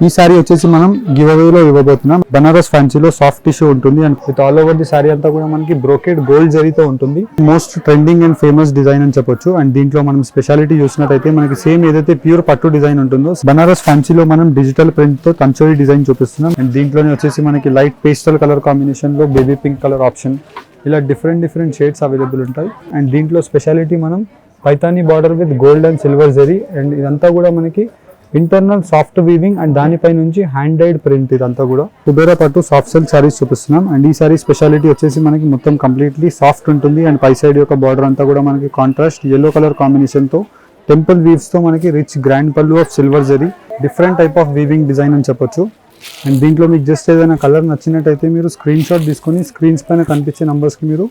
ఈ సారీ వచ్చేసి మనం గివ్ అవే లో ఇవ్వబోతున్నాం. బనారస్ ఫ్యాన్సీలో సాఫ్ట్ టిష్యూ ఉంటుంది and with all over the sari అంతా కూడా మనకి బ్రోకెడ్ గోల్డ్ జరీతో ఉంటుంది. Most trending and famous design అని చెప్పొచ్చు. అండ్ దీంట్లో మనం స్పెషాలిటీ చూసినట్టయితే మనకి సేమ్ ఏదైతే ప్యూర్ పట్టు డిజైన్ ఉంటుందో బనారస్ ఫ్యాన్సీలో మనం డిజిటల్ ప్రింట్ తో కంచోరీ డిజైన్ చూపిస్తున్నాం. అండ్ దీంట్లోనే వచ్చేసి మనకి లైట్ పేస్టల్ కలర్ కాంబినేషన్ లో బేబీ పింక్ కలర్ ఆప్షన్ ఇలా డిఫరెంట్ షేడ్స్ అవైలబుల్ ఉంటాయి. అండ్ దీంట్లో స్పెషాలిటీ మనం Paithani border with gold and silver zari and ఇదంతా కూడా మనకి ఇంటర్నల్ సాఫ్ట్ వీవింగ్ అండ్ దానిపై నుంచి హ్యాండ్ డైడ్ ప్రింట్. ఇదంతా కూడా కుబేరా పట్టు సాఫ్ట్ సిల్క్ సారీస్ చూపిస్తున్నాం. అండ్ ఈ సారీ స్పెషాలిటీ వచ్చేసి మనకి మొత్తం కంప్లీట్లీ సాఫ్ట్ ఉంటుంది. అండ్ పై సైడ్ యొక్క బార్డర్ అంతా కూడా మనకి కాంట్రాస్ట్ yellow కలర్ కాంబినేషన్ తో టెంపుల్ వీవ్స్ తో మనకి రిచ్ గ్రాండ్ పల్లు of silver zari different type of weaving design అని చెప్పొచ్చు. అండ్ దీంట్లో మీకు జస్ట్ ఏదైనా కలర్ నచ్చినట్టయితే మీరు స్క్రీన్ షాట్ తీసుకొని స్క్రీన్స్ పైన కనిపించే నంబర్స్ కి మీరు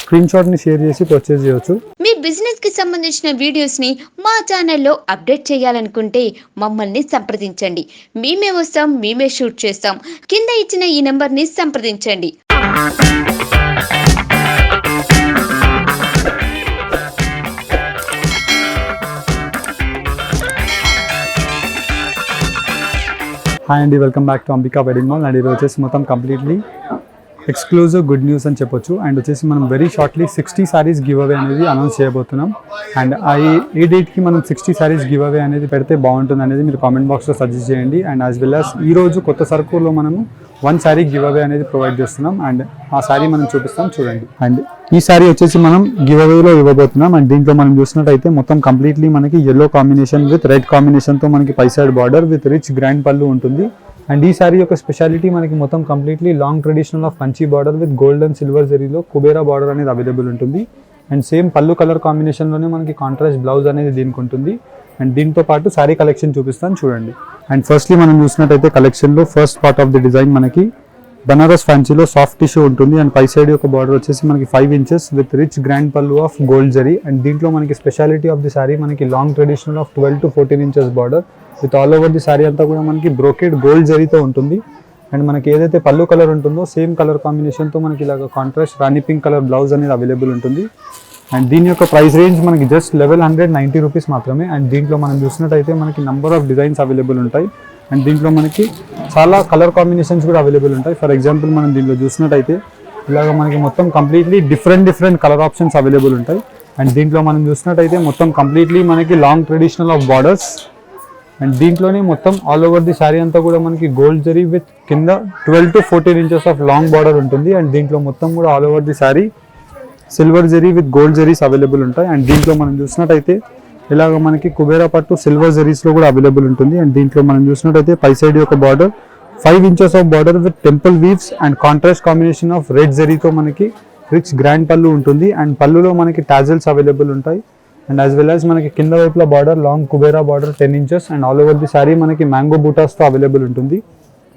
స్క్రీన్ షాట్ ని షేర్ చేసి పర్చేస్ చేయొచ్చు. మీ బిజినెస్ కి సంబంధించిన వీడియోస్ ని మా ఛానల్లో అప్డేట్ చేయాలనుకుంటే మమ్మల్ని సంప్రదించండి. మేమే వస్తాం, మేమే షూట్ చేస్తాం. కింద ఇచ్చిన ఈ నెంబర్ ని సంప్రదించండి. హాయ్ అండి, welcome back to Ambika wedding mall. And ఈరోజు వచ్చేసి మొత్తం కంప్లీట్లీ ఎక్స్క్లూజివ్ గుడ్ న్యూస్ అని చెప్పొచ్చు. అండ్ వచ్చేసి మనం very shortly 60 saris give away అనేది అనౌన్స్ చేయబోతున్నాం. అండ్ ఈ డేట్కి మనం 60 సారీస్ గివ్ అవే అనేది పెడితే బాగుంటుంది అనేది మీరు కామెంట్ బాక్స్లో సజెస్ట్ చేయండి. అండ్ యాజ్ వెల్ యాజ్ ఈరోజు కొత్త సరుకులో మనము 1 సారీ గివ్ అవే అనేది ప్రొవైడ్ చేస్తున్నాం. అండ్ ఆ సారీ మనం చూపిస్తాం, చూడండి. అండ్ ఈ సారీ వచ్చేసి మనం గివ్ అవేలో ఇవ్వబోతున్నాం. అండ్ దీంట్లో మనం చూసినట్టయితే మొత్తం కంప్లీట్లీ మనకి yellow కాంబినేషన్ విత్ రెడ్ కాంబినేషన్తో మనకి పై side border with rich grand pallu ఉంటుంది. అండ్ ఈ సారీ యొక్క స్పెషాలిటీ మనకి మొత్తం completely long traditional of Kanchi border with gold and silver జరీలో కుబేరా బార్డర్ అనేది అవైలబుల్ ఉంటుంది. అండ్ సేమ్ పల్లు కలర్ కాంబినేషన్లోనే మనకి కాంట్రాస్ట్ బ్లౌజ్ అనేది దీనికి ఉంటుంది. అండ్ దీంతో పాటు సారీ కలెక్షన్ చూపిస్తాను, చూడండి. అండ్ ఫస్ట్లీ మనం చూసినట్టయితే కలెక్షన్లో first part of the design మనకి బనారస్ ఫ్యాన్సీలో సాఫ్ట్ టిష్యూ ఉంటుంది. అండ్ పై సైడ్ యొక్క బార్డర్ వచ్చేసి మనకి 5 inches విత్ రిచ్ గ్రాండ్ పల్లు ఆఫ్ గోల్డ్ జరీ. అండ్ దీంట్లో మనకి స్పెషాలిటీ ఆఫ్ ది సారీ మనకి long traditional of 12 to 14 inches border with all over the sari అంతా కూడా మనకి బ్రోకెడ్ గోల్డ్ జరీతో ఉంటుంది. అండ్ మనకి ఏదైతే పల్లు కలర్ ఉంటుందో సేమ్ కలర్ కాంబినేషన్తో మనకి ఇలాగ కాంట్రాస్ట్ రాణి పింక్ కలర్ బ్లౌజ్ అనేది అవైలబుల్ ఉంటుంది. అండ్ దీని యొక్క ప్రైస్ రేంజ్ మనకి జస్ట్ 1190 రూపీస్ మాత్రమే. అండ్ దీంట్లో మనం చూసినట్టయితే మనకి నంబర్ ఆఫ్ డిజైన్స్ అవైలబుల్ ఉంటాయి. అండ్ దీంట్లో మనకి చాలా కలర్ కాంబినేషన్స్ కూడా అవైలబుల్ ఉంటాయి. ఫర్ ఎగ్జాంపుల్ మనం దీంట్లో చూసినట్టయితే ఇలాగ మనకి మొత్తం completely different colour options available ఉంటాయి. అండ్ దీంట్లో మనం చూసినట్టయితే మొత్తం కంప్లీట్లీ మనకి long traditional of borders. And దీంట్లోనే మొత్తం ఆల్ ఓవర్ ది సారీ అంతా కూడా మనకి గోల్డ్ జరీ విత్ కింద 12 to 14 inches of long border ఉంటుంది. అండ్ దీంట్లో మొత్తం కూడా all over the sorry silver zari with gold zaris available ఉంటాయి. అండ్ దీంట్లో మనం చూసినట్టయితే ఇలాగ మనకి కుబేరా పట్టు సిల్వర్ జరీస్లో కూడా అవైలబుల్ ఉంటుంది. అండ్ దీంట్లో మనం చూసినట్టయితే పై సైడ్ యొక్క border 5 inches of border with temple weaves and contrast combination of red జరీతో మనకి రిచ్ గ్రాండ్ పల్లు ఉంటుంది. అండ్ పల్లులో మనకి టాజల్స్ అవైలబుల్ ఉంటాయి. అండ్ యాజ్ వెల్ యాజ్ మనకి కింద వైపులో border long Kubera border 10 inches and all over the sari మనకి మ్యాంగో బూటాస్తో అవైలబుల్ ఉంటుంది.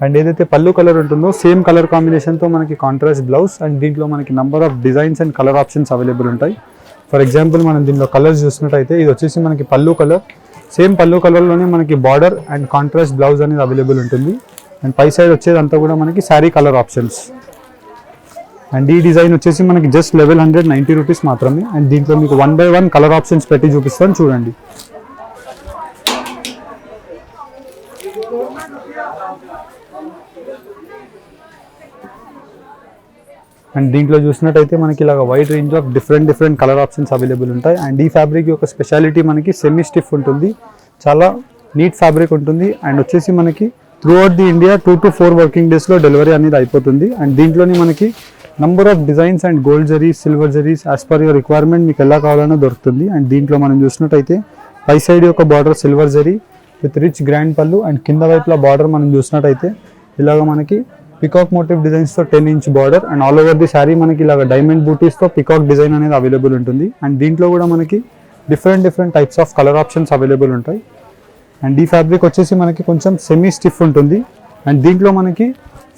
అండ్ ఏదైతే పల్లు కలర్ ఉంటుందో సేమ్ కలర్ కాంబినేషన్తో మనకి కాంట్రాస్ట్ బ్లౌజ్. అండ్ దీంట్లో మనకి number of designs and colour options available ఉంటాయి. ఫర్ ఎగ్జాంపుల్ మనం దీంట్లో కలర్స్ చూసినట్టయితే ఇది వచ్చేసి మనకి పల్లు కలర్, సేమ్ పల్లు కలర్లోనే మనకి బార్డర్ అండ్ కాంట్రాస్ట్ బ్లౌజ్ అనేది అవైలబుల్ ఉంటుంది. అండ్ పై సైడ్ వచ్చేదంతా కూడా మనకి శారీ కలర్ ఆప్షన్స్. అండ్ ఈ డిజైన్ వచ్చేసి మనకి జస్ట్ 1190 రూపీస్ మాత్రమే. అండ్ దీంట్లో మీకు 1 by 1 కలర్ ఆప్షన్స్ పెట్టి చూపిస్తాను, చూడండి. అండ్ దీంట్లో చూసినట్టయితే మనకి ఇలాగ wide range of different colour options available ఉంటాయి. అండ్ ఈ ఫ్యాబ్రిక్ యొక్క స్పెషాలిటీ మనకి సెమీ స్టిఫ్ ఉంటుంది, చాలా నీట్ ఫ్యాబ్రిక్ ఉంటుంది. అండ్ వచ్చేసి మనకి throughout the India 2 to 4 working డేస్లో డెలివరీ అనేది అయిపోతుంది. అండ్ దీంట్లోని మనకి number of designs and gold zaris, silver zaris as per your requirement మీకు ఎలా కావాలన్నా దొరుకుతుంది. అండ్ దీంట్లో మనం చూసినట్టయితే పై సైడ్ యొక్క border silver zari with rich grand pallu. And కింద వైపుల బార్డర్ మనం చూసినట్టయితే ఇలాగ మనకి పికాక్ మోటివ్ డిజైన్స్తో 10 inch border. And all over the sari మనకి ఇలాగ డైమండ్ బూటీస్తో పికాక్ డిజైన్ అనేది అవైలబుల్ ఉంటుంది. అండ్ దీంట్లో కూడా మనకి different types of colour options available ఉంటాయి. అండ్ ఈ ఫ్యాబ్రిక్ వచ్చేసి మనకి కొంచెం సెమీ స్టిఫ్ ఉంటుంది. అండ్ దీంట్లో మనకి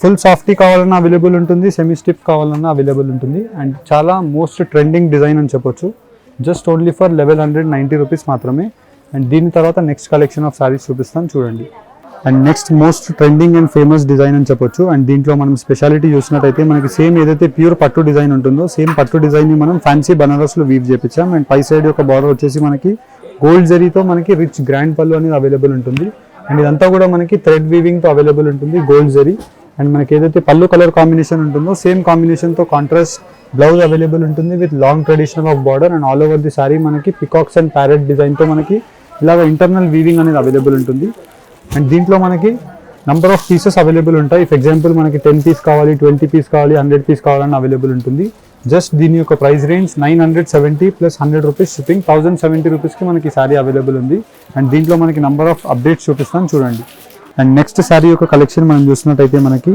ఫుల్ సాఫ్టీ కావాలన్నా అవైలబుల్ ఉంటుంది, సెమీ స్టిఫ్ కావాలన్నా అవైలబుల్ ఉంటుంది. అండ్ చాలా మోస్ట్ ట్రెండింగ్ డిజైన్ అని చెప్పొచ్చు. జస్ట్ ఓన్లీ ఫర్ 1190 రూపీస్ మాత్రమే. అండ్ దీని తర్వాత నెక్స్ట్ కలెక్షన్ ఆఫ్ సారీస్ చూపిస్తాను, చూడండి. And next most trending and famous design అని చెప్పొచ్చు. అండ్ దీంట్లో మనం స్పెషాలిటీ చూసినట్టయితే మనకి సేమ్ ఏదైతే ప్యూర్ పట్టు డిజైన్ ఉంటుందో సేమ్ పట్టు డిజైన్ని మనం ఫ్యాన్సీ బనారస్లో వీవ్ చేపించాం. అండ్ పై సైడ్ యొక్క బార్డర్ వచ్చేసి మనకి గోల్డ్ జరీతో మనకి రిచ్ గ్రాండ్ పల్లు అనేది అవైలబుల్ ఉంటుంది. అండ్ ఇదంతా కూడా మనకి థ్రెడ్ వీవింగ్తో అవైలబుల్ ఉంటుంది, గోల్డ్ జరీ. అండ్ మనకి ఏదైతే పళ్ళు కలర్ కాంబినేషన్ ఉంటుందో సేమ్ కాంబినేషన్తో కాంట్రాస్ట్ బ్లౌజ్ అవైలబుల్ ఉంటుంది with long traditional of border. And all over the sari మనకి పికాక్స్ అండ్ ప్యారెట్ డిజైన్తో మనకి ఇలాగ ఇంటర్నల్ వీవింగ్ అనేది అవైలబుల్ ఉంటుంది. అండ్ దీంట్లో మనకి నంబర్ ఆఫ్ పీసెస్ అవైలబుల్ ఉంటాయి. ఫర్ ఎగ్జాంపుల్ మనకి 10 పీస్ కావాలి, 20 పీస్ కావాలి, 100 పీస్ కావాలని అవైలబుల్ ఉంటుంది. జస్ట్ దీని యొక్క price range 970 plus 100 rupees shipping, 1070 రూపీస్కి మనకి సారీ అవైలబుల్ ఉంది. అండ్ దీంట్లో మనకి నంబర్ ఆఫ్ అప్డేట్స్ చూపిస్తాను చూడండి. అండ్ నెక్స్ట్ సారీ యొక్క కలెక్షన్ మనం చూసినట్టయితే మనకి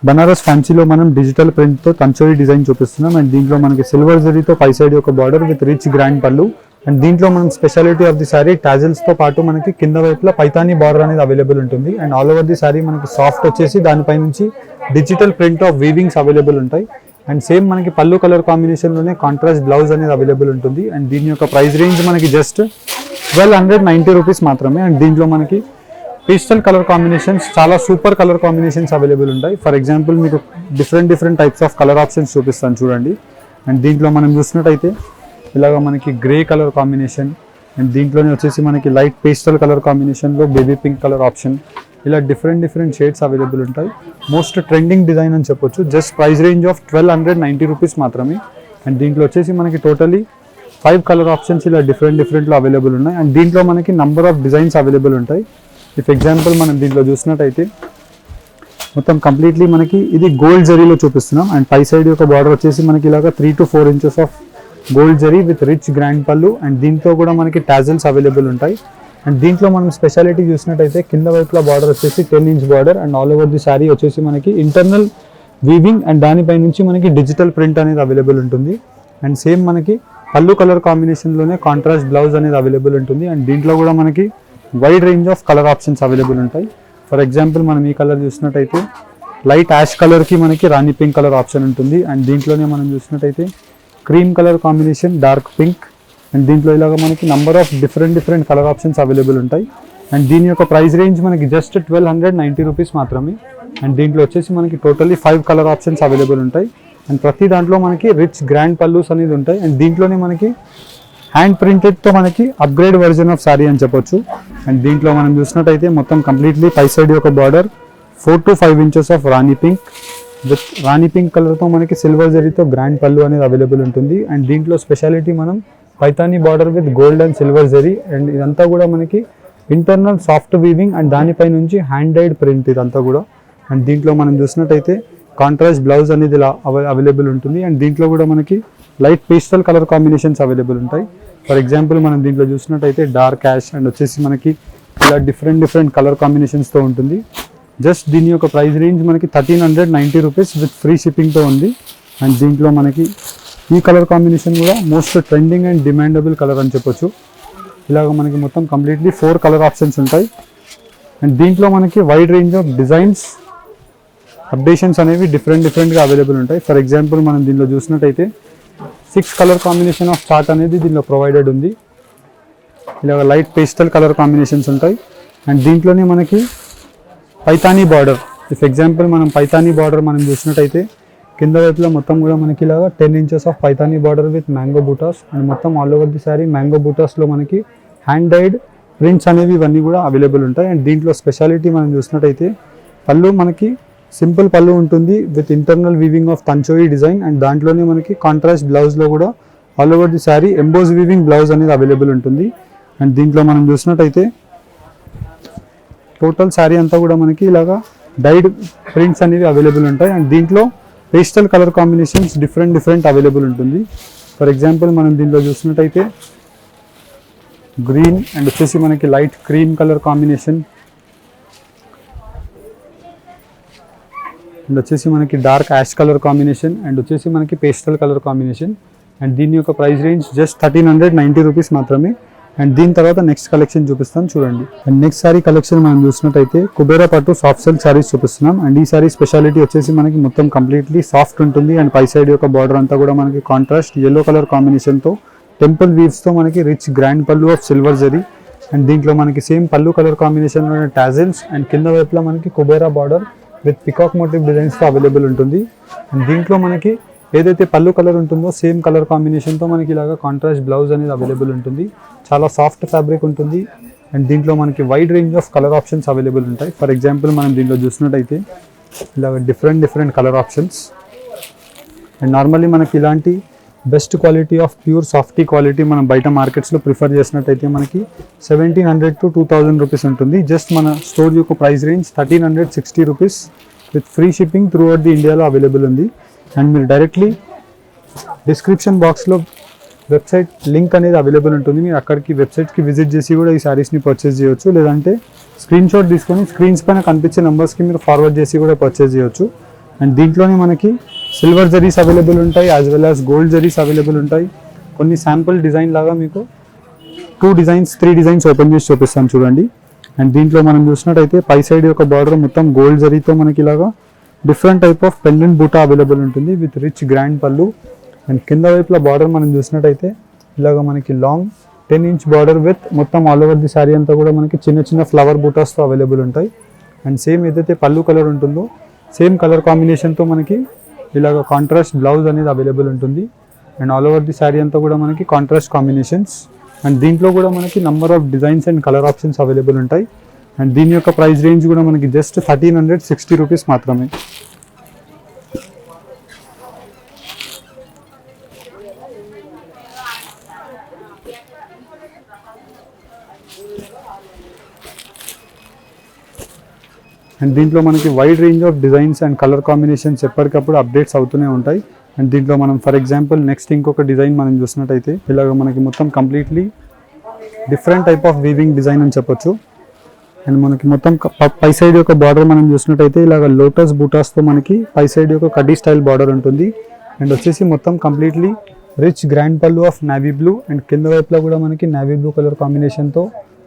బనారస్ ఫ్యాన్సీలో మనం డిజిటల్ ప్రింట్తో తంచోరి డిజైన్ చూపిస్తున్నాం. అండ్ దీంట్లో మనకి సిల్వర్ జరీతో పై సైడ్ యొక్క బార్డర్ విత్ రిచ్ గ్రాండ్ పళ్ళు. అండ్ దీంట్లో మనం స్పెషాలిటీ ఆఫ్ ది సారీ టాజిల్స్తో పాటు మనకి కింద వైపులో పైతానీ బార్డర్ అనేది అవైలబుల్ ఉంటుంది. And all over the sari మనకి సాఫ్ట్ వచ్చేసి దానిపై నుంచి డిజిటల్ ప్రింట్ ఆఫ్ వీవింగ్స్ అవైలబుల్ ఉంటాయి. అండ్ సేమ్ మనకి పళ్ళు కలర్ కాంబినేషన్లోనే కాంట్రాస్ట్ బ్లౌజ్ అనేది అవైలబుల్ ఉంటుంది. అండ్ దీని యొక్క ప్రైస్ రేంజ్ మనకి జస్ట్ 1290 రూపీస్ మాత్రమే. అండ్ దీంట్లో మనకి పేస్టల్ కలర్ కాంబినేషన్స్, చాలా సూపర్ కలర్ కాంబినేషన్స్ అవైలబుల్ ఉంటాయి. ఫర్ ఎగ్జాంపుల్ మీకు different types of colour options చూపిస్తాను చూడండి. అండ్ దీంట్లో మనం చూసినట్టయితే ఇలాగ మనకి గ్రే కలర్ కాంబినేషన్, అండ్ దీంట్లోనే వచ్చేసి మనకి లైట్ పేస్టల్ కలర్ కాంబినేషన్లో బేబీ పింక్ కలర్ ఆప్షన్, ఇలా డిఫరెంట్ షేడ్స్ అవైలబుల్ ఉంటాయి. మోస్ట్ ట్రెండింగ్ డిజైన్ అని చెప్పొచ్చు. Just price range of 1290 rupees మాత్రమే. అండ్ దీంట్లో వచ్చేసి మనకి టోటలీ 5 కలర్ ఆప్షన్స్ ఇలా డిఫరెంట్లో అవైలబుల్ ఉన్నాయి. అండ్ దీంట్లో మనకి నంబర్ ఆఫ్ డిజైన్స్ అవైలబుల్ ఉంటాయి. ఇఫ్ ఎగ్జాంపుల్ మనం దీంట్లో చూసినట్టయితే మొత్తం కంప్లీట్లీ మనకి ఇది గోల్డ్ జరీలో చూపిస్తున్నాం. అండ్ పై సైడ్ యొక్క బార్డర్ వచ్చేసి మనకి ఇలాగా 3 to 4 inches of gold zari with rich grand పళ్ళు. అండ్ దీంతో కూడా మనకి టాజిల్స్ అవైలబుల్ ఉంటాయి. అండ్ దీంట్లో మనం స్పెషాలిటీ చూసినట్టయితే కింద వైపులో బార్డర్ వచ్చేసి 10 inch border. And all over the sorry వచ్చేసి మనకి ఇంటర్నల్ వీవింగ్ అండ్ దానిపై నుంచి మనకి డిజిటల్ ప్రింట్ అనేది అవైలబుల్ ఉంటుంది. అండ్ సేమ్ మనకి పళ్ళు కలర్ కాంబినేషన్లోనే కాంట్రాస్ట్ బ్లౌజ్ అనేది అవైలబుల్ ఉంటుంది. అండ్ దీంట్లో కూడా మనకి wide range of colour options available ఉంటాయి. ఫర్ ఎగ్జాంపుల్ మనం ఈ కలర్ చూసినట్టయితే లైట్ యాష్ కలర్కి మనకి రాణి పింక్ కలర్ ఆప్షన్ ఉంటుంది. అండ్ దీంట్లోనే మనం చూసినట్టయితే cream colour combination, dark pink. And దీంట్లో ఇలాగ మనకి number of different colour options available ఉంటాయి. అండ్ దీని యొక్క ప్రైస్ రేంజ్ మనకి జస్ట్ 1290 రూపీస్ మాత్రమే. అండ్ దీంట్లో వచ్చేసి మనకి టోటల్లీ 5 కలర్ ఆప్షన్స్ అవైలబుల్ ఉంటాయి. అండ్ ప్రతి దాంట్లో మనకి రిచ్ గ్రాండ్ పల్లూస్ అనేది ఉంటాయి. అండ్ దీంట్లోనే మనకి హ్యాండ్ ప్రింటెడ్తో మనకి అప్గ్రేడ్ వర్జన్ ఆఫ్ సారీ అని చెప్పొచ్చు. అండ్ దీంట్లో మనం చూసినట్టయితే మొత్తం కంప్లీట్లీ పై సైడ్ యొక్క border 4 to 5 inches of Rani pink with Rani pink కలర్తో మనకి సిల్వర్ జరీతో గ్రాండ్ పళ్ళు అనేది అవైలబుల్ ఉంటుంది. అండ్ దీంట్లో స్పెషాలిటీ మనం Paithani border with gold and silver zari. And ఇదంతా కూడా మనకి ఇంటర్నల్ సాఫ్ట్ వీవింగ్ అండ్ దానిపై నుంచి హ్యాండ్ డైడ్ ప్రింట్ ఇదంతా కూడా. అండ్ దీంట్లో మనం చూసినట్టయితే కాంట్రాస్ట్ బ్లౌజ్ అనేది ఇలా అవైలబుల్ ఉంటుంది. అండ్ దీంట్లో కూడా మనకి light pastel colour combinations available ఉంటాయి. ఫర్ ఎగ్జాంపుల్ మనం దీంట్లో చూసినట్టయితే డార్క్ యాష్ అండ్ వచ్చేసి మనకి ఇలా డిఫరెంట్ కలర్ కాంబినేషన్స్తో ఉంటుంది. జస్ట్ దీని యొక్క ప్రైస్ రేంజ్ మనకి 1390 రూపీస్ విత్ ఫ్రీ షిప్పింగ్తో ఉంది. అండ్ దీంట్లో మనకి ఈ కలర్ కాంబినేషన్ కూడా most trending and demandable colour అని చెప్పొచ్చు. ఇలాగ మనకి మొత్తం కంప్లీట్లీ 4 కలర్ ఆప్షన్స్ ఉంటాయి. అండ్ దీంట్లో మనకి wide range of designs updations అనేవి డిఫరెంట్గా అవైలబుల్ ఉంటాయి. ఫర్ ఎగ్జాంపుల్ మనం దీంట్లో చూసినట్టయితే 6 కలర్ కాంబినేషన్ ఆఫ్ చార్ట్ అనేది దీనిలో ప్రొవైడెడ్ ఉంది. ఇలాగ లైట్ పేస్టల్ కలర్ కాంబినేషన్స్ ఉంటాయి. అండ్ దీంట్లోనే మనకి పైతానీ బార్డర్, ఇఫ్ ఎగ్జాంపుల్ మనం పైతానీ బార్డర్ మనం చూసినట్టయితే కింద వైపులో మొత్తం కూడా మనకి ఇలాగా 10 inches of Paithani border with mango butas. And మొత్తం all over the sari mango బూటాస్లో మనకి హ్యాండ్ డైడ్ ప్రింట్స్ అనేవి ఇవన్నీ కూడా అవైలబుల్ ఉంటాయి. అండ్ దీంట్లో స్పెషాలిటీ మనం చూసినట్టయితే పళ్ళు మనకి సింపుల్ పళ్ళు ఉంటుంది with internal weaving of tanchoi design. And దాంట్లోనే మనకి కాంట్రాస్ట్ బ్లౌజ్లో కూడా all over the sari emboss weaving blouse అనేది అవైలబుల్ ఉంటుంది. అండ్ దీంట్లో మనం చూసినట్టయితే టోటల్ శారీ అంతా కూడా మనకి ఇలాగా డైడ్ ప్రింట్స్ అనేవి అవైలబుల్ ఉంటాయి. అండ్ దీంట్లో pastel colour combinations different available ఉంటుంది. ఫర్ ఎగ్జాంపుల్ మనం దీంట్లో చూసినట్టయితే గ్రీన్ అండ్ వచ్చేసి మనకి light cream colour combination, and వచ్చేసి మనకి dark ash colour combination, and వచ్చేసి మనకి పేస్టల్ కలర్ కాంబినేషన్. అండ్ దీని యొక్క ప్రైస్ రేంజ్ జస్ట్ 1390 రూపీస్ మాత్రమే. అండ్ దీని తర్వాత నెక్స్ట్ కలెక్షన్ చూపిస్తాను చూడండి. అండ్ నెక్స్ట్ సారీ కలెక్షన్ మనం చూసినట్టయితే కుబేరా పట్టు సాఫ్ట్ సిల్క్ సారీస్ చూపిస్తున్నాం. అండ్ ఈ సారీ స్పెషాలిటీ వచ్చేసి మనకి మొత్తం కంప్లీట్లీ సాఫ్ట్ ఉంటుంది. అండ్ పై సైడ్ యొక్క బార్డర్ అంతా కూడా మనకి కాంట్రాస్ట్ ఎల్లో కలర్ కాంబినేషన్తో టెంపుల్ వీవ్స్తో మనకి రిచ్ గ్రాండ్ పళ్ళు ఆఫ్ సిల్వర్ జరీ. అండ్ దీంట్లో మనకి సేమ్ పళ్ళు కలర్ కాంబినేషన్లో టాజిల్స్ అండ్ కింద వైపులో మనకి Kubera border with peacock motif డిజైన్స్తో అవైలబుల్ ఉంటుంది. అండ్ దీంట్లో మనకి ఏదైతే పళ్ళు కలర్ ఉంటుందో సేమ్ కలర్ కాంబినేషన్తో మనకి ఇలాగా కాంట్రాస్ట్ బ్లౌజ్ అనేది అవైలబుల్ ఉంటుంది. చాలా సాఫ్ట్ ఫ్యాబ్రిక్ ఉంటుంది. అండ్ దీంట్లో మనకి wide range of colour options available ఉంటాయి. ఫర్ ఎగ్జాంపుల్ మనం దీంట్లో చూసినట్టయితే ఇలా different colour options. And normally మనకి ఇలాంటి best quality of pure softy quality మనం బయట మార్కెట్స్లో ప్రిఫర్ చేసినట్టయితే మనకి 1700 to 2000 రూపీస్ ఉంటుంది. జస్ట్ మన స్టోర్ యొక్క price range 1360 rupees with free shipping through out the ఇండియాలో అవైలబుల్ ఉంది. అండ్ మీరు డైరెక్ట్లీ డిస్క్రిప్షన్ బాక్స్లో వెబ్సైట్ లింక్ అనేది అవైలబుల్ ఉంటుంది. మీరు అక్కడికి వెబ్సైట్కి విజిట్ చేసి కూడా ఈ శారీస్ని పర్చేస్ చేయొచ్చు. లేదంటే స్క్రీన్ షాట్ తీసుకొని స్క్రీన్స్ పైన కనిపించే నెంబర్స్కి మీరు ఫార్వర్డ్ చేసి కూడా పర్చేస్ చేయొచ్చు. అండ్ దీంట్లోనే మనకి సిల్వర్ జరీస్ అవైలబుల్ ఉంటాయి, as well as gold zaris available ఉంటాయి. కొన్ని శాంపుల్ డిజైన్ లాగా మీకు 3 డిజైన్స్ ఓపెన్ చేసి చూపిస్తాను చూడండి. అండ్ దీంట్లో మనం చూసినట్టయితే పై సైడ్ యొక్క బార్డర్ మొత్తం గోల్డ్ జరీతో మనకి ఇలాగా డిఫరెంట్ టైప్ ఆఫ్ పెండెంట్ బూటా అవైలబుల్ ఉంటుంది విత్ రిచ్ గ్రాండ్ పళ్ళు. అండ్ కింద వైపుల బార్డర్ మనం చూసినట్టయితే ఇలాగ మనకి లాంగ్ 10 inch బార్డర్ విత్ మొత్తం ఆల్ ఓవర్ ది శారీ అంతా కూడా మనకి చిన్న ఫ్లవర్ బూటాస్తో అవైలబుల్ ఉంటాయి. అండ్ సేమ్ ఏదైతే పళ్ళు కలర్ ఉంటుందో సేమ్ కలర్ కాంబినేషన్తో మనకి ఇలాగ కాంట్రాస్ట్ బ్లౌజ్ అనేది అవైలబుల్ ఉంటుంది. And all over the sari అంతా కూడా మనకి కాంట్రాస్ట్ కాంబినేషన్స్. అండ్ దీంట్లో కూడా మనకి number of designs and colour options available ఉంటాయి. అండ్ దీని యొక్క ప్రైస్ రేంజ్ కూడా మనకి జస్ట్ 1360 రూపీస్ మాత్రమే. అండ్ దీంట్లో మనకి wide range of designs and colour combinations ఎప్పటికప్పుడు అప్డేట్స్ అవుతూనే ఉంటాయి. అండ్ దీంట్లో మనం ఫర్ ఎగ్జాంపుల్ నెక్స్ట్ ఇంకొక డిజైన్ మనం చూసినట్టయితే ఇలాగ మనకి మొత్తం completely different type of weaving design అని చెప్పొచ్చు. అండ్ మనకి మొత్తం పై సైడ్ యొక్క బార్డర్ మనం చూసినట్టయితే ఇలాగ లోటస్ బూటాస్తో మనకి పై సైడ్ యొక్క కడ్డీ స్టైల్ బార్డర్ ఉంటుంది. అండ్ వచ్చేసి మొత్తం కంప్లీట్లీ రిచ్ గ్రాండ్ పళ్ళు ఆఫ్ నావీ బ్లూ. అండ్ కింద వైపులో కూడా మనకి నావీ బ్లూ కలర్ కాంబినేషన్తో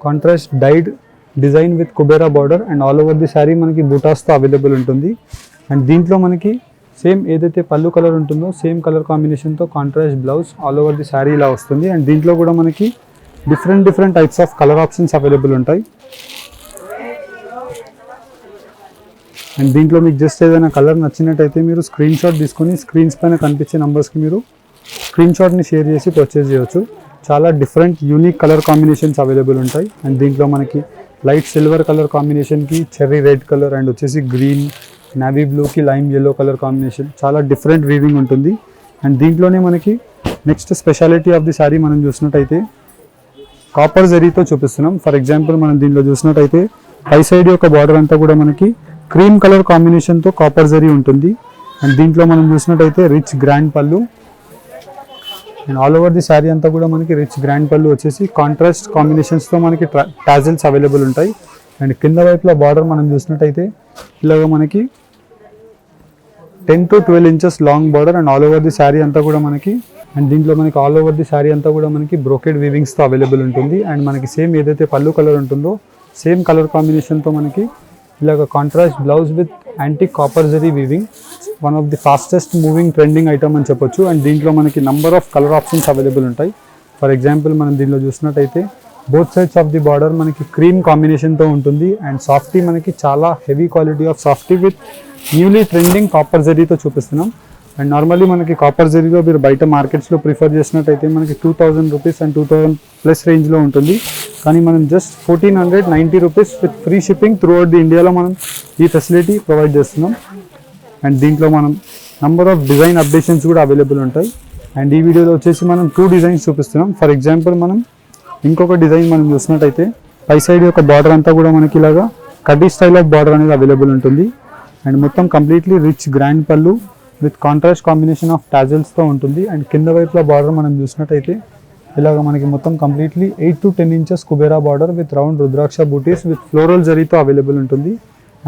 contrast died design with Kubera border. And all over the sari మనకి బూటాస్తో అవైలబుల్ ఉంటుంది. అండ్ దీంట్లో మనకి సేమ్ ఏదైతే పళ్ళు కలర్ ఉంటుందో సేమ్ కలర్ కాంబినేషన్తో contrast blouse all over the sari ఇలా వస్తుంది. అండ్ దీంట్లో కూడా మనకి different types of colour options available ఉంటాయి. అండ్ దీంట్లో మీకు జస్ట్ ఏదైనా కలర్ నచ్చినట్టయితే మీరు స్క్రీన్ షాట్ తీసుకొని స్క్రీన్స్ పైన కనిపించే నెంబర్స్కి మీరు స్క్రీన్ షాట్ని షేర్ చేసి పర్చేస్ చేయొచ్చు. చాలా different unique colour combinations available ఉంటాయి. అండ్ దీంట్లో మనకి లైట్ సిల్వర్ కలర్ కాంబినేషన్కి చెర్రీ రెడ్ కలర్ అండ్ వచ్చేసి గ్రీన్ నావీ బ్లూకి లైమ్ ఎల్లో కలర్ కాంబినేషన్ చాలా డిఫరెంట్ వీవింగ్ ఉంటుంది. అండ్ దీంట్లోనే మనకి next speciality of the sari మనం చూసినట్టయితే కాపర్ జరీతో చూపిస్తున్నాం. ఫర్ ఎగ్జాంపుల్ మనం దీంట్లో చూసినట్టయితే పై సైడ్ యొక్క బార్డర్ అంతా కూడా మనకి క్రీమ్ కలర్ కాంబినేషన్తో కాపర్ జరీ ఉంటుంది. అండ్ దీంట్లో మనం చూసినట్టయితే రిచ్ గ్రాండ్ పళ్ళు. And all over the sari అంతా కూడా మనకి రిచ్ గ్రాండ్ పళ్ళు వచ్చేసి కాంట్రాస్ట్ కాంబినేషన్స్తో మనకి టాజిల్స్ అవైలబుల్ ఉంటాయి. అండ్ కింద వైపులో బార్డర్ మనం చూసినట్టయితే ఇలాగ మనకి 10 to 12 inches long border. And all over the sari అంతా కూడా మనకి అండ్ దీంట్లో మనకి ఆల్ ఓవర్ ది శారీ అంతా కూడా మనకి బ్రోకెడ్ వీవింగ్స్తో అవైలబుల్ ఉంటుంది. అండ్ మనకి సేమ్ ఏదైతే పళ్ళు కలర్ ఉంటుందో సేమ్ కలర్ కాంబినేషన్తో మనకి ఇలాగ contrast blouse with antique copper zari weaving. One of the fastest moving trending item అని చెప్పొచ్చు. అండ్ దీంట్లో మనకి number of colour options available ఉంటాయి. ఫర్ ఎగ్జాంపుల్ మనం దీంట్లో చూసినట్టయితే both sides of the border మనకి క్రీమ్ కాంబినేషన్తో ఉంటుంది. అండ్ సాఫ్టీ మనకి చాలా heavy quality of softy with newly trending copper జరీతో చూపిస్తున్నాం. అండ్ నార్మల్లీ మనకి కాపర్ జరీలో మీరు బయట మార్కెట్స్లో ప్రిఫర్ చేసినట్టయితే మనకి 2000 రూపీస్ అండ్ 2000+ రేంజ్లో ఉంటుంది. కానీ మనం just 1490 rupees with free shipping through out the ఇండియాలో మనం ఈ ఫెసిలిటీ ప్రొవైడ్ చేస్తున్నాం. అండ్ దీంట్లో మనం నంబర్ ఆఫ్ డిజైన్ అప్డేషన్స్ కూడా అవైలబుల్ ఉంటాయి. అండ్ ఈ వీడియోలో వచ్చేసి మనం 2 డిజైన్స్ చూపిస్తున్నాం. ఫర్ ఎగ్జాంపుల్ మనం ఇంకొక డిజైన్ మనం చూసినట్టయితే పై సైడ్ యొక్క బార్డర్ అంతా కూడా మనకి ఇలాగా కడ్డీ స్టైల్ ఆఫ్ బార్డర్ అనేది అవైలబుల్ ఉంటుంది. అండ్ మొత్తం కంప్లీట్లీ రిచ్ గ్రాండ్ పళ్ళు విత్ కాంట్రాస్ట్ కాంబినేషన్ ఆఫ్ టాజిల్స్తో ఉంటుంది. అండ్ కింద వైపులో బార్డర్ మనం చూసినట్టయితే ఇలాగ మనకి మొత్తం completely 8 to 10 inches Kubera border with round rudraksha బూటీస్ విత్ ఫ్లోరల్ జరీతో అవైలబుల్ ఉంటుంది.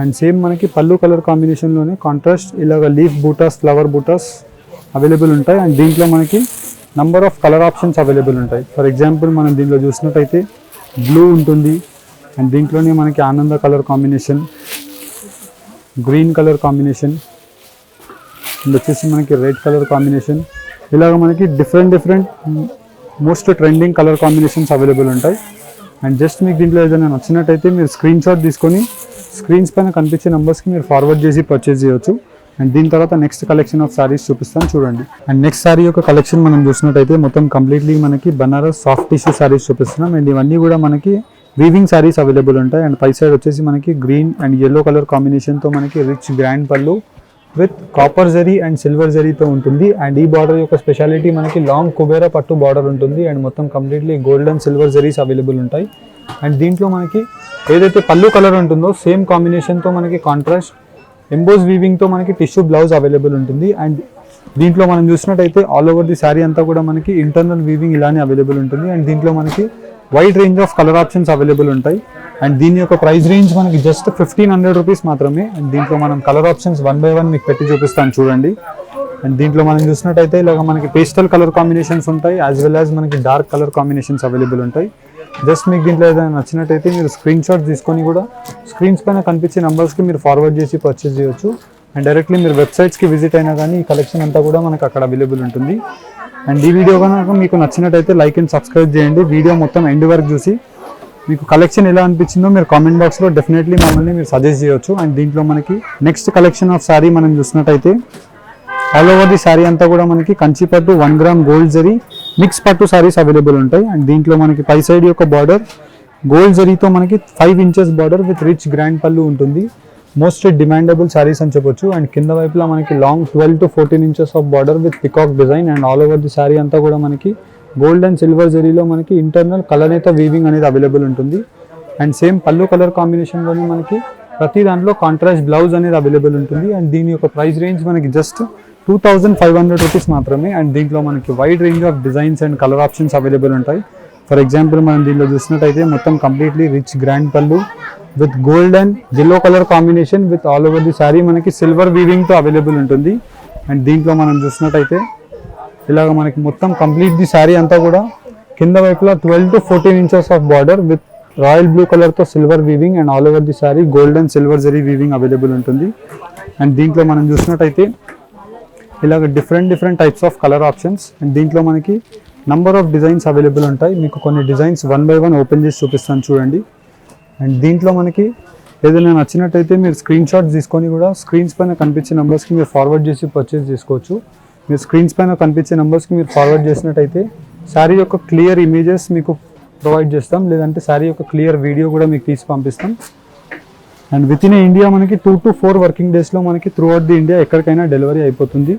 అండ్ సేమ్ మనకి పళ్ళు కలర్ కాంబినేషన్లోనే కాంట్రాస్ట్ ఇలాగ లీఫ్ బూటాస్ ఫ్లవర్ బూటాస్ అవైలబుల్ ఉంటాయి. అండ్ దీంట్లో మనకి number of colour options available ఉంటాయి. ఫర్ ఎగ్జాంపుల్ మనం దీంట్లో చూసినట్టయితే బ్లూ ఉంటుంది. అండ్ దీంట్లోనే మనకి ఆనంద colour combination, green colour combination and వచ్చేసి మనకి రెడ్ కలర్ కాంబినేషన్ ఇలాగ మనకి different most trending colour combinations available ఉంటాయి. అండ్ జస్ట్ మీకు దీంట్లో ఏదైనా నచ్చినట్టయితే మీరు స్క్రీన్ షాట్ తీసుకొని స్క్రీన్స్ పైన కనిపించే నెంబర్స్కి మీరు ఫార్వర్డ్ చేసి పర్చేస్ చేయొచ్చు. అండ్ దీని తర్వాత నెక్స్ట్ కలెక్షన్ ఆఫ్ సారీస్ చూపిస్తాను చూడండి. అండ్ నెక్స్ట్ సారీ యొక్క కలెక్షన్ మనం చూసినట్టయితే మొత్తం కంప్లీట్లీ మనకి బనారస్ సాఫ్ట్ టిష్యూ సారీస్ చూపిస్తున్నాం. అండ్ ఇవన్నీ కూడా మనకి వీవింగ్ సారీస్ అవైలబుల్ ఉంటాయి. అండ్ పై సైడ్ వచ్చేసి మనకి గ్రీన్ అండ్ yellow కలర్ కాంబినేషన్తో మనకి రిచ్ గ్రాండ్ పళ్ళు with copper zari and silver జరీతో ఉంటుంది. అండ్ ఈ బార్డర్ యొక్క స్పెషాలిటీ మనకి లాంగ్ కుబేరా పట్టు బార్డర్ ఉంటుంది. అండ్ మొత్తం completely gold and silver zaris available ఉంటాయి. అండ్ దీంట్లో మనకి ఏదైతే పళ్ళు కలర్ ఉంటుందో సేమ్ కాంబినేషన్తో మనకి కాంట్రాస్ట్ ఎంబోస్ వీవింగ్తో మనకి టిష్యూ బ్లౌజ్ అవైలబుల్ ఉంటుంది. అండ్ దీంట్లో మనం చూసినట్టయితే ఆల్ ఓవర్ ది శారీ అంతా కూడా మనకి ఇంటర్నల్ వీవింగ్ ఇలానే అవైలబుల్ ఉంటుంది. అండ్ దీంట్లో మనకి wide range of colour options available ఉంటాయి. అండ్ దీని యొక్క ప్రైస్ రేంజ్ మనకి జస్ట్ 1500 రూపీస్ మాత్రమే. అండ్ దీంట్లో మనం కలర్ ఆప్షన్స్ 1 by 1 మీకు పెట్టి చూపిస్తాను చూడండి. అండ్ దీంట్లో మనం చూసినట్టయితే ఇలాగ మనకి పేస్టల్ కలర్ కాంబినేషన్స్ ఉంటాయి, యాజ్ వెల్ యాజ్ మనకి డార్క్ కలర్ కాంబినేషన్స్ అవైలబుల్ ఉంటాయి. జస్ట్ మీకు దీంట్లో ఏదైనా నచ్చినట్టయితే మీరు స్క్రీన్ షాట్ తీసుకొని కూడా స్క్రీన్స్ పైన కనిపించే నెంబర్స్కి మీరు ఫార్వర్డ్ చేసి పర్చేస్ చేయొచ్చు. అండ్ డైరెక్ట్లీ మీరు వెబ్సైట్స్కి విజిట్ అయినా కానీ ఈ కలెక్షన్ అంతా కూడా మనకు అక్కడ అవైలబుల్ ఉంటుంది. అండ్ ఈ వీడియో కనుక మీకు నచ్చినట్టయితే లైక్ అండ్ సబ్స్క్రైబ్ చేయండి. వీడియో మొత్తం ఎండ్ వరకు చూసి మీకు కలెక్షన్ ఎలా అనిపించిందో మీరు కామెంట్ బాక్స్లో డెఫినెట్లీ మమ్మల్ని మీరు సజెస్ట్ చేయొచ్చు. అండ్ దీంట్లో మనకి నెక్స్ట్ కలెక్షన్ ఆఫ్ శారీ మనం చూసినట్టయితే ఆల్ ఓవర్ ది శారీ అంతా కూడా మనకి కంచి పట్టు 1 గ్రామ్ గోల్డ్ జరీ మిక్స్ పట్టు శారీస్ అవైలబుల్ ఉంటాయి. అండ్ దీంట్లో మనకి పై సైడ్ యొక్క బార్డర్ గోల్డ్ జరీతో మనకి 5 inches border with rich grand పళ్ళు ఉంటుంది. మోస్ట్ డిమాండబుల్ శారీస్ అని చెప్పొచ్చు. అండ్ కింద వైపులా మనకి long 12 to 14 inches of border with peacock design. And all over the sari అంతా కూడా మనకి గోల్డ్ అండ్ సిల్వర్ జరీలో మనకి ఇంటర్నల్ కలనేత వీవింగ్ అనేది అవైలబుల్ ఉంటుంది. అండ్ సేమ్ పళ్ళు కలర్ కాంబినేషన్లోనే మనకి ప్రతి దాంట్లో కాంట్రాస్ట్ బ్లౌజ్ అనేది అవైలబుల్ ఉంటుంది. అండ్ దీని యొక్క ప్రైస్ రేంజ్ మనకి జస్ట్ 2500 రూపీస్ మాత్రమే. అండ్ దీంట్లో మనకి wide range of designs and colour options available ఉంటాయి. ఫర్ ఎగ్జాంపుల్ మనం దీంట్లో చూసినట్టయితే మొత్తం కంప్లీట్లీ రిచ్ గ్రాండ్ పళ్ళు with gold and yellow colour combination with all over the sari మనకి సిల్వర్ వీవింగ్తో అవైలబుల్ ఉంటుంది. అండ్ దీంట్లో మనం చూసినట్టయితే ఇలాగ మనకి మొత్తం కంప్లీట్ ది శారీ అంతా కూడా కింద వైపులా 12 to 14 inches of border with royal blue కలర్తో silver weaving and all over the sari gold and silver zari weaving available ఉంటుంది. అండ్ దీంట్లో మనం చూసినట్టయితే ఇలాగ different types of colour options. And దీంట్లో మనకి నంబర్ ఆఫ్ డిజైన్స్ అవైలబుల్ ఉంటాయి. మీకు కొన్ని డిజైన్స్ 1 by 1 ఓపెన్ చేసి చూపిస్తాను చూడండి. అండ్ దీంట్లో మనకి ఏదైనా నచ్చినట్టయితే మీరు స్క్రీన్ షాట్స్ తీసుకొని కూడా స్క్రీన్స్ పైన కనిపించే నెంబర్స్కి మీరు ఫార్వర్డ్ చేసి పర్చేస్ చేసుకోవచ్చు. మీరు స్క్రీన్స్ పైన కనిపించే నెంబర్స్కి మీరు ఫార్వర్డ్ చేసినట్టయితే శారీ యొక్క క్లియర్ ఇమేజెస్ మీకు ప్రొవైడ్ చేస్తాం, లేదంటే శారీ యొక్క క్లియర్ వీడియో కూడా మీకు తీసి పంపిస్తాం. అండ్ విత్ ఇన్ ఇండియా మనకి 2 to 4 వర్కింగ్ డేస్లో మనకి త్రూ అవుట్ ది ఇండియా ఎక్కడికైనా డెలివరీ అయిపోతుంది.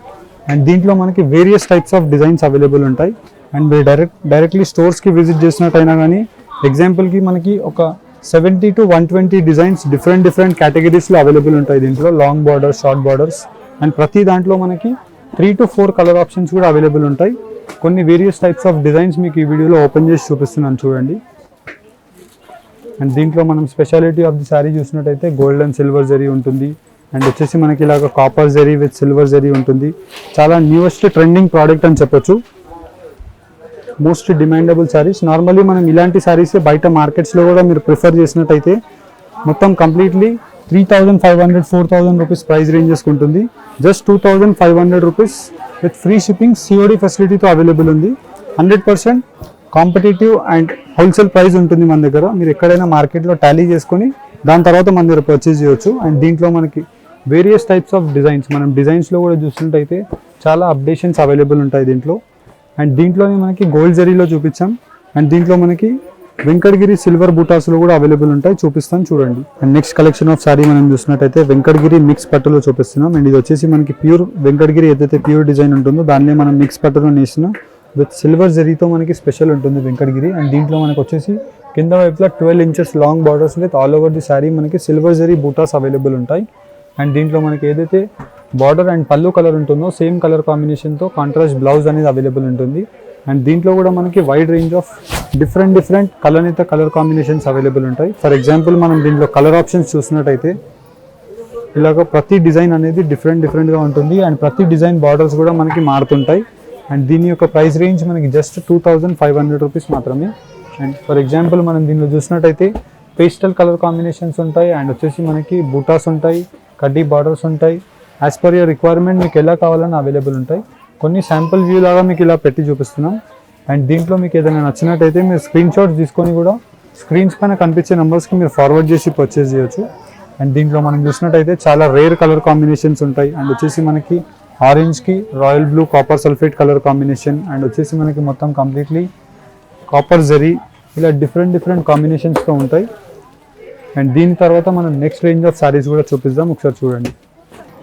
అండ్ దీంట్లో మనకి various types of designs available ఉంటాయి. అండ్ మీరు డైరెక్ట్లీ స్టోర్స్కి విజిట్ చేసినట్టయినా కానీ ఎగ్జాంపుల్కి మనకి ఒక 70 to 120 డిజైన్స్ డిఫరెంట్ కేటగిరీస్లో అవైలబుల్ ఉంటాయి. దీంట్లో long borders, short borders and ప్రతి దాంట్లో మనకి 3 to 4 కలర్ ఆప్షన్స్ కూడా అవైలబుల్ ఉంటాయి. కొన్ని వేరియస్ టైప్స్ ఆఫ్ డిజైన్స్ మీకు ఈ వీడియోలో ఓపెన్ చేసి చూపిస్తున్నాను చూడండి. అండ్ దీంట్లో మనం స్పెషాలిటీ ఆఫ్ ది శారీ చూసినట్టయితే గోల్డ్ అండ్ సిల్వర్ జరీ ఉంటుంది. అండ్ వచ్చేసి మనకి ఇలాగ copper zari with silver zari ఉంటుంది. చాలా న్యూయెస్ట్ ట్రెండింగ్ ప్రోడక్ట్ అని చెప్పొచ్చు. Most demandable saris. నార్మల్లీ మనం ఇలాంటి శారీస్ బయట మార్కెట్స్లో కూడా మీరు ప్రిఫర్ చేసినట్టయితే మొత్తం కంప్లీట్లీ 3500-4000 రూపీస్ ప్రైస్ రేంజెస్కి ఉంటుంది. Just 2500 rupees with free shipping COD ఫెసిలిటీతో అవైలబుల్ ఉంది. 100% కాంపిటేటివ్ అండ్ హోల్సేల్ ప్రైస్ ఉంటుంది మన దగ్గర. మీరు ఎక్కడైనా మార్కెట్లో టాలీ చేసుకొని దాని తర్వాత మన దగ్గర పర్చేస్ చేయొచ్చు. అండ్ దీంట్లో మనకి వేరియస్ టైప్స్ ఆఫ్ డిజైన్స్, మనం డిజైన్స్లో కూడా చూసినట్టయితే చాలా అప్డేషన్స్ అవైలబుల్ ఉంటాయి దీంట్లో. అండ్ దీంట్లోనే మనకి గోల్డ్ జరీలో చూపించాం. అండ్ దీంట్లో మనకి వెంకటగిరి సిల్వర్ బూటాస్లో కూడా అవైలబుల్ ఉంటాయి, చూపిస్తాను చూడండి. And next collection of sari మనం చూసినట్టయితే వెంకటగిరి మిక్స్ పట్టులో చూపిస్తున్నాం. అండ్ ఇది వచ్చేసి మనకి ప్యూర్ వెంకటగిరి ఏదైతే ప్యూర్ డిజైన్ ఉంటుందో దాన్నే మనం మిక్స్ పట్టులో నేసిన విత్ సిల్వర్ జరీతో మనకి స్పెషల్ ఉంటుంది వెంకటగిరి. అండ్ దీంట్లో మనకు వచ్చేసి కింద వైపులా 12 inches long borders with all over the sari మనకి సిల్వర్ జరీ బూటాస్ అవైలబుల్ ఉంటాయి. అండ్ దీంట్లో మనకి ఏదైతే బార్డర్ అండ్ పళ్ళు కలర్ ఉంటుందో సేమ్ కలర్ కాంబినేషన్తో కాంట్రాస్ట్ బ్లౌజ్ అనేది అవైలబుల్ ఉంటుంది. అండ్ దీంట్లో కూడా మనకి wide range of different colour combinations available ఉంటాయి. ఫర్ ఎగ్జాంపుల్ మనం దీంట్లో కలర్ ఆప్షన్స్ చూసినట్టయితే ఇలాగ ప్రతి డిజైన్ అనేది డిఫరెంట్గా ఉంటుంది. అండ్ ప్రతి డిజైన్ బార్డర్స్ కూడా మనకి మారుతుంటాయి. అండ్ దీని యొక్క ప్రైస్ రేంజ్ మనకి జస్ట్ 2500 రూపీస్ మాత్రమే. అండ్ ఫర్ ఎగ్జాంపుల్ మనం దీనిలో చూసినట్టయితే పేస్టల్ కలర్ కాంబినేషన్స్ ఉంటాయి. అండ్ వచ్చేసి మనకి బూటాస్ ఉంటాయి, కడ్డీ బార్డర్స్ ఉంటాయి. యాజ్ పర్ యువర్ రిక్వైర్మెంట్ మీకు ఎలా కావాలని అవైలబుల్ ఉంటాయి. కొన్ని శాంపుల్ వ్యూ లాగా మీకు ఇలా పెట్టి చూపిస్తున్నాం. అండ్ దీంట్లో మీకు ఏదైనా నచ్చినట్టయితే మీరు స్క్రీన్ షాట్స్ తీసుకొని కూడా స్క్రీన్స్ పైన కనిపించే నెంబర్స్కి మీరు ఫార్వర్డ్ చేసి పర్చేస్ చేయొచ్చు. అండ్ దీంట్లో మనం చూసినట్టయితే చాలా రేర్ కలర్ కాంబినేషన్స్ ఉంటాయి. అండ్ వచ్చేసి మనకి ఆరెంజ్కి royal blue copper sulphate colour combination. And వచ్చేసి మనకి మొత్తం కంప్లీట్లీ కాపర్ జరీ ఇలా డిఫరెంట్ కాంబినేషన్స్తో ఉంటాయి. అండ్ దీని తర్వాత మనం నెక్స్ట్ రేంజ్ ఆఫ్ సారీస్ కూడా చూపిద్దాం, ఒకసారి చూడండి.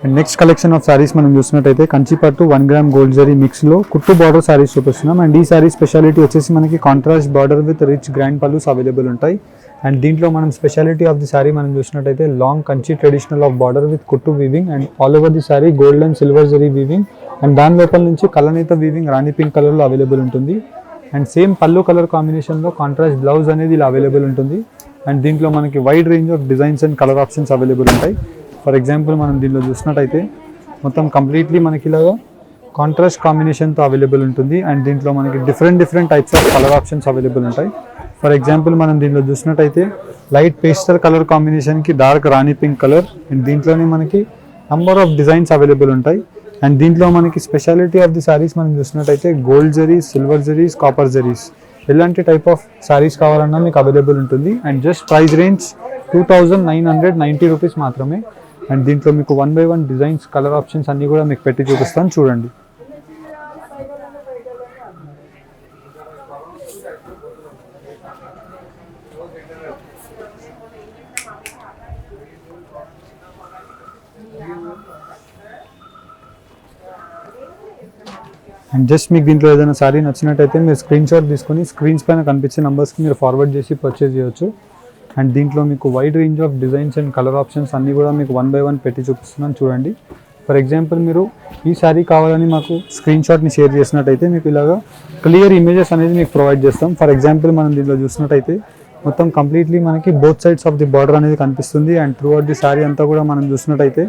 And next collection of saris మనం చూసినట్టయితే కంచిపట్టు 1 గ్రామ్ గోల్డ్ జరీ మిక్స్లో కుట్టు బార్డర్ సారీస్ చూపిస్తున్నాం. అండ్ ఈ సారీ స్పెషాలిటీ వచ్చేసి మనకి contrast border with rich grand pallus available ఉంటాయి. అండ్ దీంట్లో మనం స్పెషాలిటీ ఆఫ్ ది సారీ మనం చూసినట్టయితే long Kanchi traditional of border with కుట్టు weaving and all over the sari gold and silver zari weaving. And దాని లోపల నుంచి కలనేత వీవింగ్ రాణి పింక్ కలర్లో అవైలబుల్ ఉంటుంది. అండ్ సేమ్ పళ్ళు కలర్ కాంబినేషన్లో కాంట్రాస్ట్ బ్లౌజ్ అనేది ఇలా అవైలబుల్ ఉంటుంది. అండ్ దీంట్లో మనకి wide range of designs and colour options available ఉంటాయి. ఫర్ ఎగ్జాంపుల్ మనం దీనిలో చూసినట్టయితే మొత్తం కంప్లీట్లీ మనకి ఇలాగా కాంట్రాస్ట్ కాంబినేషన్తో అవైలబుల్ ఉంటుంది. అండ్ దీంట్లో మనకి different types of colour options available ఉంటాయి. ఫర్ ఎగ్జాంపుల్ మనం దీనిలో చూసినట్టయితే లైట్ పేస్టల్ కలర్ కాంబినేషన్కి డార్క్ రాణి పింక్ కలర్. అండ్ దీంట్లోనే మనకి నంబర్ ఆఫ్ డిజైన్స్ అవైలబుల్ ఉంటాయి. అండ్ దీంట్లో మనకి స్పెషాలిటీ ఆఫ్ ది సారీస్ మనం చూసినట్టయితే gold zaris, silver zaris, copper zaris ఎలాంటి టైప్ ఆఫ్ సారీస్ కావాలన్నా మీకు అవైలబుల్ ఉంటుంది. And just price range 2990 rupees మాత్రమే. అండ్ దీంట్లో మీకు 1 by 1 డిజైన్స్ కలర్ ఆప్షన్స్ అన్నీ కూడా మీకు పెట్టి చూపిస్తాను, చూడండి. అండ్ జస్ట్ మీకు దీంట్లో ఏదైనా సారీ నచ్చినట్టయితే మీరు స్క్రీన్ షాట్ తీసుకొని స్క్రీన్స్ పైన కనిపించే నెంబర్స్కి మీరు ఫార్వర్డ్ చేసి పర్చేజ్ చేయొచ్చు. అండ్ దీంట్లో మీకు wide range of designs and colour options అన్నీ కూడా మీకు 1 by 1 పెట్టి చూపిస్తున్నాను, చూడండి. ఫర్ ఎగ్జాంపుల్ మీరు ఈ సారీ కావాలని మాకు స్క్రీన్ షాట్ని షేర్ చేసినట్టయితే మీకు ఇలాగా క్లియర్ ఇమేజెస్ అనేది మీకు ప్రొవైడ్ చేస్తాం. ఫర్ ఎగ్జాంపుల్ మనం దీంట్లో చూసినట్టయితే మొత్తం కంప్లీట్లీ మనకి both sides of the border అనేది కనిపిస్తుంది. And throughout the sari అంతా కూడా మనం చూసినట్టయితే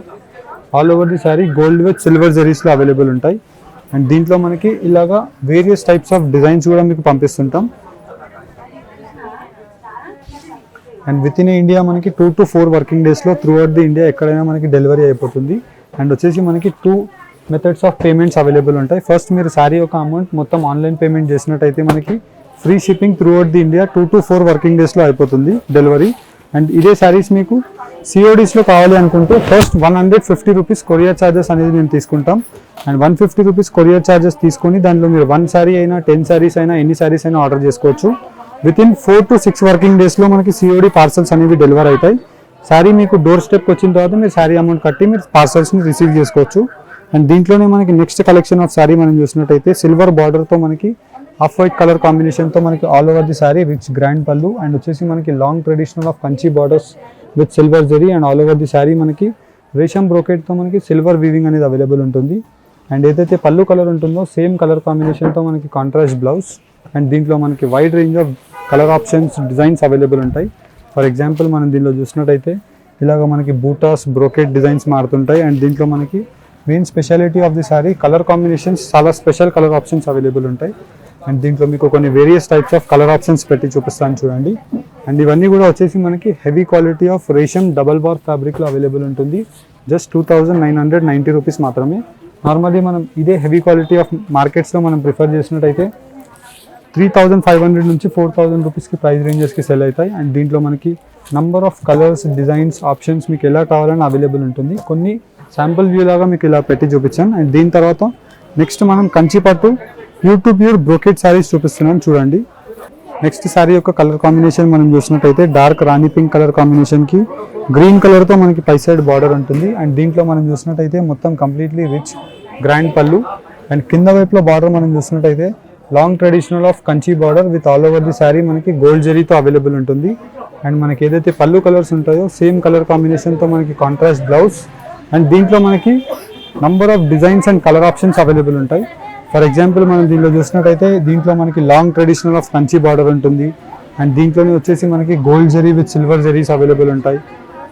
all over the sari gold with silver జరీస్లో అవైలబుల్ ఉంటాయి. అండ్ దీంట్లో మనకి ఇలాగా వేరియస్ టైప్స్ ఆఫ్ డిజైన్స్ కూడా మీకు పంపిస్తుంటాం. అండ్ విత్ ఇన్ ఇండియా మనకి 2 to 4 వర్కింగ్ డేస్లో త్రూ అవుట్ ది ఇండియా ఎక్కడైనా మనకి డెలివరీ అయిపోతుంది. అండ్ వచ్చేసి మనకి 2 మెథడ్స్ ఆఫ్ పేమెంట్స్ అవైలబుల్ ఉంటాయి. ఫస్ట్ మీరు సారీ యొక్క అమౌంట్ మొత్తం ఆన్లైన్ పేమెంట్ చేసినట్టయితే మనకి free shipping through out the India 2 to 4 working డేస్లో అయిపోతుంది డెలివరీ. అండ్ ఇదే సారీస్ మీకు సిఓడీస్లో కావాలి అనుకుంటే ఫస్ట్ 150 రూపీస్ కొరియర్ ఛార్జెస్ అనేది మేము తీసుకుంటాం. అండ్ 150 రూపీస్ కొరియర్ ఛార్జెస్ తీసుకొని దాంట్లో మీరు 1 సారీ అయినా 10 సారీస్ అయినా ఎన్ని సారీస్ అయినా ఆర్డర్ చేసుకోవచ్చు. వితిన్ 4 to 6 వర్కింగ్ డేస్లో మనకి సిఓడి పార్సల్స్ అనేవి డెలివర్ అవుతాయి. సారీ మీకు డోర్ స్టెప్కి వచ్చిన తర్వాత మీరు సారీ అమౌంట్ కట్టి మీరు పార్సల్స్ని రిసీవ్ చేసుకోవచ్చు. అండ్ దీంట్లోనే మనకి నెక్స్ట్ కలెక్షన్ ఆఫ్ సారీ మనం చూసినట్టయితే సిల్వర్ బార్డర్తో మనకి ఆఫ్ వైట్ కలర్ కాంబినేషన్తో మనకి all over the sorry rich grand పళ్ళు. అండ్ వచ్చేసి మనకి long traditional of Kanchi borders with silver zari. And all over the sari మనకి రేషం బ్రోకెట్తో మనకి సిల్వర్ వీవింగ్ అనేది అవైలబుల్ ఉంటుంది. అండ్ ఏదైతే పళ్ళు కలర్ ఉంటుందో సేమ్ కలర్ కాంబినేషన్తో మనకి కాంట్రాస్ట్ బ్లౌజ్. అండ్ దీంట్లో మనకి wide range of colour options designs available ఉంటాయి. ఫర్ ఎగ్జాంపుల్ మనం దీనిలో చూసినట్టయితే ఇలాగ మనకి బూటాస్ బ్రోకెట్ డిజైన్స్ మారుతుంటాయి. అండ్ దీంట్లో మనకి main speciality of the sari colour combinations చాలా స్పెషల్ కలర్ ఆప్షన్స్ అవైలబుల్ ఉంటాయి. అండ్ దీంట్లో మీకు కొన్ని various types of colour options పెట్టి చూపిస్తాను, చూడండి. అండ్ ఇవన్నీ కూడా వచ్చేసి మనకి హెవీ క్వాలిటీ ఆఫ్ రేషం డబల్ బార్ ఫ్యాబ్రిక్లో అవైలబుల్ ఉంటుంది. జస్ట్ 2990 రూపీస్ మాత్రమే. నార్మల్లీ మనం ఇదే హెవీ క్వాలిటీ ఆఫ్ మార్కెట్స్లో మనం ప్రిఫర్ చేసినట్టయితే 3500 నుంచి 4000 రూపీస్కి ప్రైస్ రేంజెస్కి సెల్ అవుతాయి. అండ్ దీంట్లో మనకి number of colours, designs, options మీకు ఎలా కావాలని అవైలబుల్ ఉంటుంది. కొన్ని శాంపుల్ వ్యూ లాగా మీకు ఇలా పెట్టి చూపించాను. అండ్ దీని తర్వాత నెక్స్ట్ మనం కంచిపట్టు ప్యూర్ బ్రోకెట్ శారీస్ చూపిస్తున్నాను, చూడండి. నెక్స్ట్ శారీ యొక్క కలర్ కాంబినేషన్ మనం చూసినట్టయితే డార్క్ రాణి పింక్ కలర్ కాంబినేషన్కి గ్రీన్ కలర్తో మనకి పై సైడ్ బార్డర్ ఉంటుంది. అండ్ దీంట్లో మనం చూసినట్టయితే మొత్తం కంప్లీట్లీ రిచ్ గ్రాండ్ పళ్ళు. అండ్ కింద వైపులో బార్డర్ మనం చూసినట్టయితే long traditional of Kanchi border with all over the sari మనకి గోల్డ్ జరీతో అవైలబుల్ ఉంటుంది. అండ్ మనకి ఏదైతే పళ్ళు కలర్స్ ఉంటాయో సేమ్ కలర్ కాంబినేషన్తో మనకి కాంట్రాస్ట్ బ్లౌజ్. అండ్ దీంట్లో మనకి number of designs and colour options available ఉంటాయి. ఫర్ ఎగ్జాంపుల్ మనం దీంట్లో చూసినట్టయితే దీంట్లో మనకి long traditional of Kanchi border ఉంటుంది. అండ్ దీంట్లోనే వచ్చేసి మనకి gold zari with silver zaris available ఉంటాయి.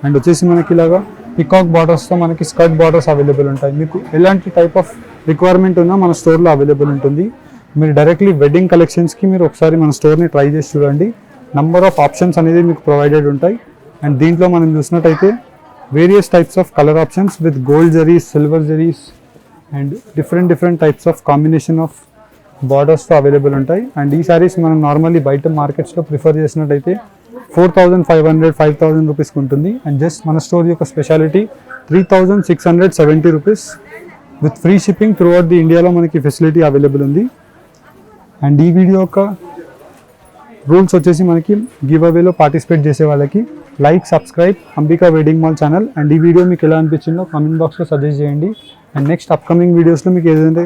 అండ్ వచ్చేసి మనకి ఇలాగా పికాక్ బార్డర్స్తో మనకి స్కర్ట్ బార్డర్స్ అవైలబుల్ ఉంటాయి. మీకు ఎలాంటి టైప్ ఆఫ్ రిక్వైర్మెంట్ ఉన్నా మన స్టోర్లో అవైలబుల్ ఉంటుంది. మీరు డైరెక్ట్లీ వెడ్డింగ్ కలెక్షన్స్కి మీరు ఒకసారి మన స్టోర్ని ట్రై చేసి చూడండి. నంబర్ ఆఫ్ ఆప్షన్స్ అనేది మీకు ప్రొవైడెడ్ ఉంటాయి. అండ్ దీంట్లో మనం చూసినట్టయితే various types of colour options with gold zaris, silver zaris and different types of combination of బార్డర్స్తో అవైలబుల్ ఉంటాయి. అండ్ ఈ సారీస్ మనం నార్మల్లీ బయట మార్కెట్స్లో ప్రిఫర్ చేసినట్టయితే 4500, 5000 రూపీస్కి ఉంటుంది. అండ్ జస్ట్ మన స్టోర్ యొక్క speciality 3670 rupees with free shipping through out the ఇండియాలో మనకి ఫెసిలిటీ అవైలబుల్ ఉంది. అండ్ ఈ వీడియో యొక్క రూల్స్ వచ్చేసి మనకి గివ్ అవేలో పార్టిసిపేట్ చేసే వాళ్ళకి like, subscribe Ambika wedding mall channel. And ఈ వీడియో మీకు ఎలా అనిపించిందో కామెంట్ బాక్స్లో సజెస్ట్ చేయండి. అండ్ నెక్స్ట్ అప్కమింగ్ వీడియోస్లో మీకు ఏదైతే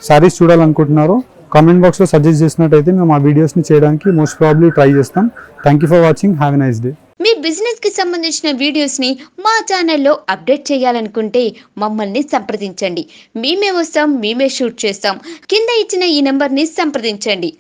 శారీస్ చూడాలనుకుంటున్నారో కామెంట్ బాక్స్లో సజెస్ట్ చేసినట్టయితే మేము ఆ వీడియోస్ని చేయడానికి మోస్ట్ ప్రాబ్లీ ట్రై చేస్తాం. Thank you for watching. Have a nice day. Me business కి సంబంధించిన వీడియోస్ ని మా ఛానల్లో అప్డేట్ చేయాలనుకుంటే మమ్మల్ని సంప్రదించండి. మేమే వస్తాం, మేమే షూట్ చేస్తాం. కింద ఇచ్చిన ఈ నెంబర్ ని సంప్రదించండి.